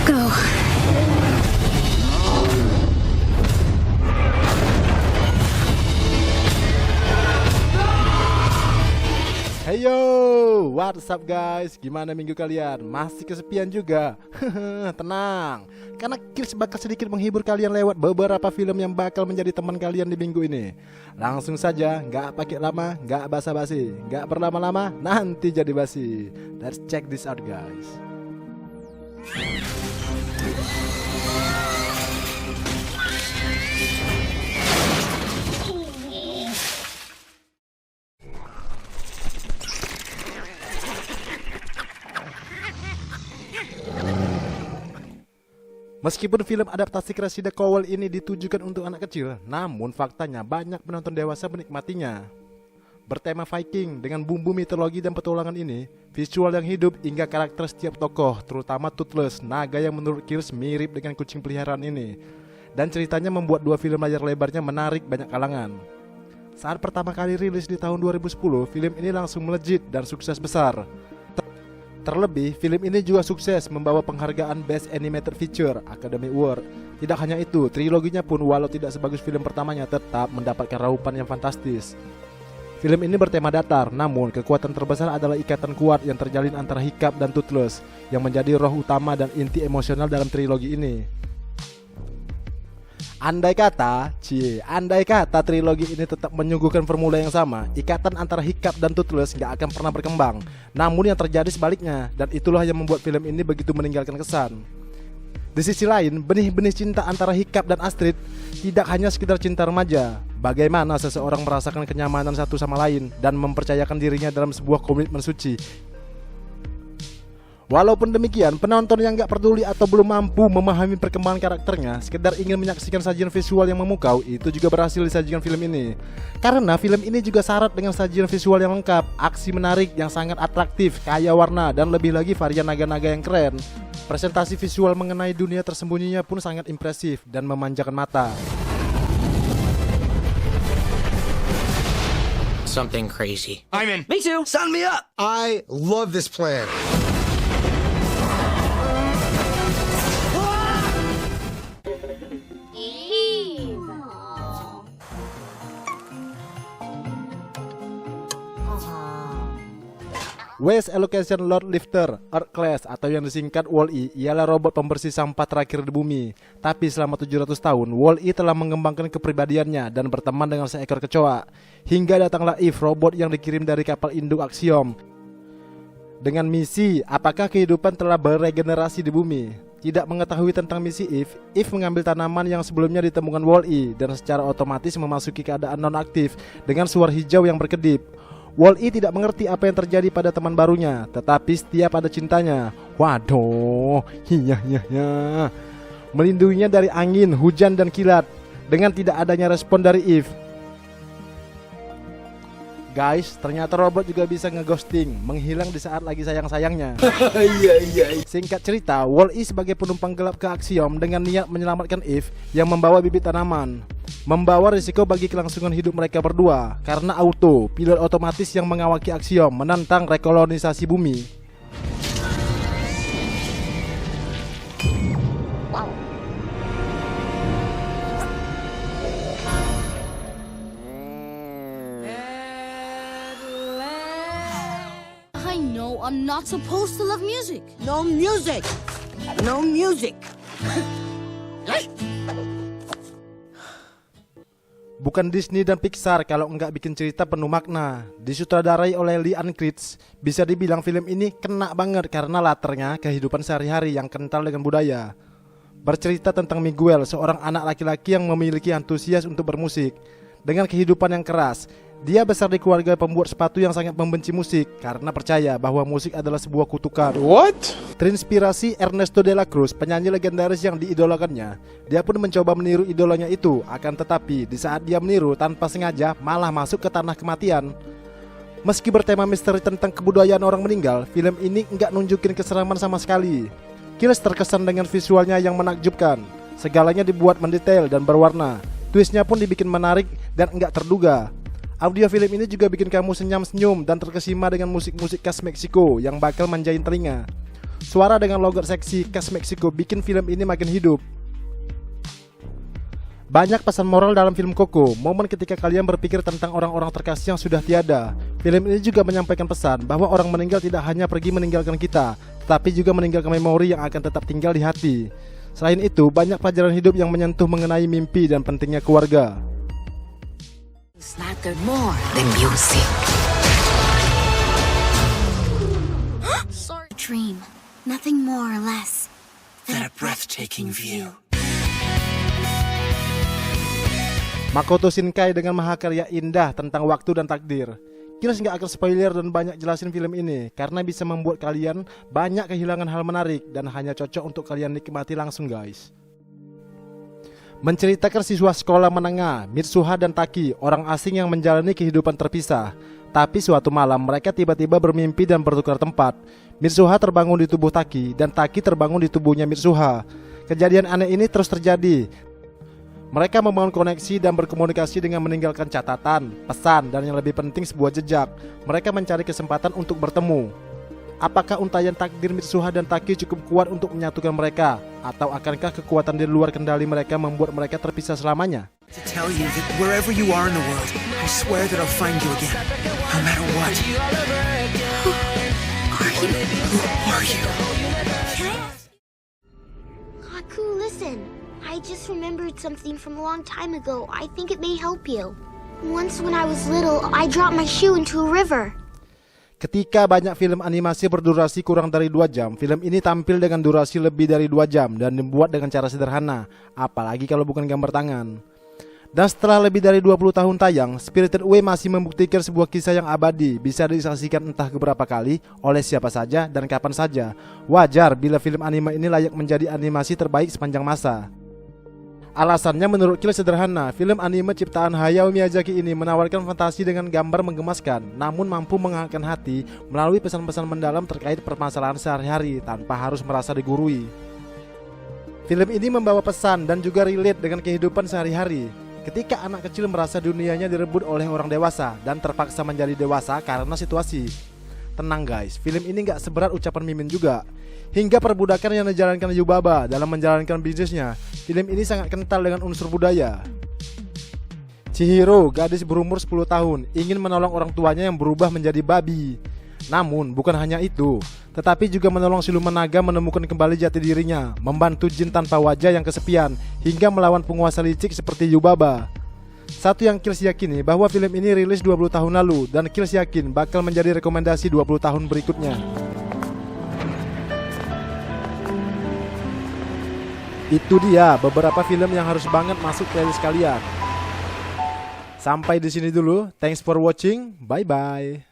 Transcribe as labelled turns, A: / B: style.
A: Go.
B: Hey yo, what's up guys? Gimana minggu kalian? Masih kesepian juga? Tenang, karena Kills bakal sedikit menghibur kalian lewat beberapa film yang bakal menjadi teman kalian di minggu ini. Langsung saja, nggak pakai lama, nggak basa-basi, nggak berlama-lama, nanti jadi basi. Let's check this out guys. Meskipun film adaptasi kreasi The Cowell ini ditujukan untuk anak kecil, namun faktanya banyak penonton dewasa menikmatinya. Bertema Viking dengan bumbu mitologi dan petualangan ini, visual yang hidup hingga karakter setiap tokoh, terutama Toothless, naga yang menurut Kills mirip dengan kucing peliharaan ini. Dan ceritanya membuat dua film layar lebarnya menarik banyak kalangan. Saat pertama kali rilis di tahun 2010, film ini langsung melejit dan sukses besar. Terlebih, film ini juga sukses membawa penghargaan Best Animated Feature Academy Award. Tidak hanya itu, triloginya pun walau tidak sebagus film pertamanya tetap mendapatkan raupan yang fantastis. Film ini bertema datar, namun kekuatan terbesar adalah ikatan kuat yang terjalin antara Hiccup dan Toothless yang menjadi roh utama dan inti emosional dalam trilogi ini. Andai kata trilogi ini tetap menyuguhkan formula yang sama, ikatan antara Hiccup dan Toothless gak akan pernah berkembang. Namun yang terjadi sebaliknya, dan itulah yang membuat film ini begitu meninggalkan kesan. Di sisi lain, benih-benih cinta antara Hiccup dan Astrid tidak hanya sekedar cinta remaja. Bagaimana seseorang merasakan kenyamanan satu sama lain dan mempercayakan dirinya dalam sebuah komitmen suci. Walaupun demikian, penonton yang gak peduli atau belum mampu memahami perkembangan karakternya, sekedar ingin menyaksikan sajian visual yang memukau, itu juga berhasil disajikan film ini. Karena film ini juga syarat dengan sajian visual yang lengkap, aksi menarik yang sangat atraktif, kaya warna, dan lebih lagi varian naga-naga yang keren. Presentasi visual mengenai dunia tersembunyinya pun sangat impresif dan memanjakan mata.
C: Something crazy.
D: I'm in.
A: Me too.
D: Sign me up.
E: I love this plan.
B: Waste Allocation Load Lifter Earth Class atau yang disingkat Wall-E ialah robot pembersih sampah terakhir di bumi. Tapi selama 700 tahun, Wall-E telah mengembangkan kepribadiannya dan berteman dengan seekor kecoa. Hingga datanglah Eve, robot yang dikirim dari kapal induk Axiom dengan misi apakah kehidupan telah beregenerasi di bumi. Tidak mengetahui tentang misi Eve mengambil tanaman yang sebelumnya ditemukan Wall-E dan secara otomatis memasuki keadaan nonaktif dengan suara hijau yang berkedip. Wall-E tidak mengerti apa yang terjadi pada teman barunya, tetapi setia pada cintanya. Waduh, iya. Melindunginya dari angin, hujan, dan kilat. Dengan tidak adanya respon dari Eve. Guys, ternyata robot juga bisa ngeghosting, menghilang di saat lagi sayang-sayangnya. Singkat cerita, Wall-E sebagai penumpang gelap ke Axiom dengan niat menyelamatkan Eve yang membawa bibit tanaman, membawa risiko bagi kelangsungan hidup mereka berdua karena pilot otomatis yang mengawaki Axiom menantang rekolonisasi bumi.
A: I know I'm not supposed to love music.
D: No music. No music.
B: Bukan Disney dan Pixar kalau enggak bikin cerita penuh makna. Disutradarai oleh Lee Unkrich, bisa dibilang film ini kena banget karena latarnya kehidupan sehari-hari yang kental dengan budaya. Bercerita tentang Miguel, seorang anak laki-laki yang memiliki antusias untuk bermusik. Dengan kehidupan yang keras, dia besar di keluarga pembuat sepatu yang sangat membenci musik karena percaya bahwa musik adalah sebuah kutukan.
E: What?
B: Terinspirasi Ernesto de la Cruz, penyanyi legendaris yang diidolakannya, dia pun mencoba meniru idolanya itu. Akan tetapi di saat dia meniru tanpa sengaja malah masuk ke tanah kematian. Meski bertema misteri tentang kebudayaan orang meninggal, film ini nggak nunjukin keseraman sama sekali. Kills terkesan dengan visualnya yang menakjubkan. Segalanya dibuat mendetail dan berwarna. Twistnya pun dibikin menarik dan nggak terduga. Audio film ini juga bikin kamu senyum-senyum dan terkesima dengan musik-musik khas Meksiko yang bakal manjain telinga. Suara dengan logat seksi khas Meksiko bikin film ini makin hidup. Banyak pesan moral dalam film Coco, momen ketika kalian berpikir tentang orang-orang terkasih yang sudah tiada. Film ini juga menyampaikan pesan bahwa orang meninggal tidak hanya pergi meninggalkan kita, tetapi juga meninggalkan memori yang akan tetap tinggal di hati. Selain itu, banyak pelajaran hidup yang menyentuh mengenai mimpi dan pentingnya keluarga.
C: It's matter more than music.
A: Sorry. Dream. Nothing more or less
C: Than a breathtaking view.
B: Makoto Shinkai dengan mahakarya indah tentang waktu dan takdir. Kira nggak akan spoiler dan banyak jelasin film ini karena bisa membuat kalian banyak kehilangan hal menarik dan hanya cocok untuk kalian nikmati langsung guys. Menceritakan siswa sekolah menengah, Mitsuha dan Taki, orang asing yang menjalani kehidupan terpisah. Tapi suatu malam mereka tiba-tiba bermimpi dan bertukar tempat. Mitsuha terbangun di tubuh Taki dan Taki terbangun di tubuhnya Mitsuha. Kejadian aneh ini terus terjadi. Mereka membangun koneksi dan berkomunikasi dengan meninggalkan catatan, pesan, dan yang lebih penting sebuah jejak. Mereka mencari kesempatan untuk bertemu. Apakah untayan takdir Mitsuha dan Taki cukup kuat untuk menyatukan mereka? Atau akankah kekuatan di luar kendali mereka membuat mereka terpisah selamanya?
C: To tell you that wherever you are in the world, I swear that I'll find you again, no matter what. Who are you?
F: Haku, listen. I just remembered something from a long time ago. I think it may help you. Once when I was little, I dropped my shoe into a river.
B: Ketika banyak film animasi berdurasi kurang dari 2 jam, film ini tampil dengan durasi lebih dari 2 jam dan dibuat dengan cara sederhana, apalagi kalau bukan gambar tangan. Dan setelah lebih dari 20 tahun tayang, Spirited Away masih membuktikan sebuah kisah yang abadi, bisa disaksikan entah keberapa kali, oleh siapa saja, dan kapan saja. Wajar bila film anime ini layak menjadi animasi terbaik sepanjang masa. Alasannya menurut Kill sederhana, film anime ciptaan Hayao Miyazaki ini menawarkan fantasi dengan gambar menggemaskan, namun mampu menghangatkan hati melalui pesan-pesan mendalam terkait permasalahan sehari-hari tanpa harus merasa digurui. Film ini membawa pesan dan juga relate dengan kehidupan sehari-hari. Ketika anak kecil merasa dunianya direbut oleh orang dewasa dan terpaksa menjadi dewasa karena situasi. Tenang guys, film ini gak seberat ucapan Mimin juga. Hingga perbudakan yang dijalankan Yubaba dalam menjalankan bisnisnya, film ini sangat kental dengan unsur budaya. Chihiro, gadis berumur 10 tahun, ingin menolong orang tuanya yang berubah menjadi babi. Namun bukan hanya itu, tetapi juga menolong siluman naga menemukan kembali jati dirinya, membantu jin tanpa wajah yang kesepian, hingga melawan penguasa licik seperti Yubaba. Satu yang Kills yakini bahwa film ini rilis 20 tahun lalu, dan Kills yakin bakal menjadi rekomendasi 20 tahun berikutnya. Itu dia beberapa film yang harus banget masuk playlist kalian. Sampai di sini dulu. Thanks for watching. Bye bye.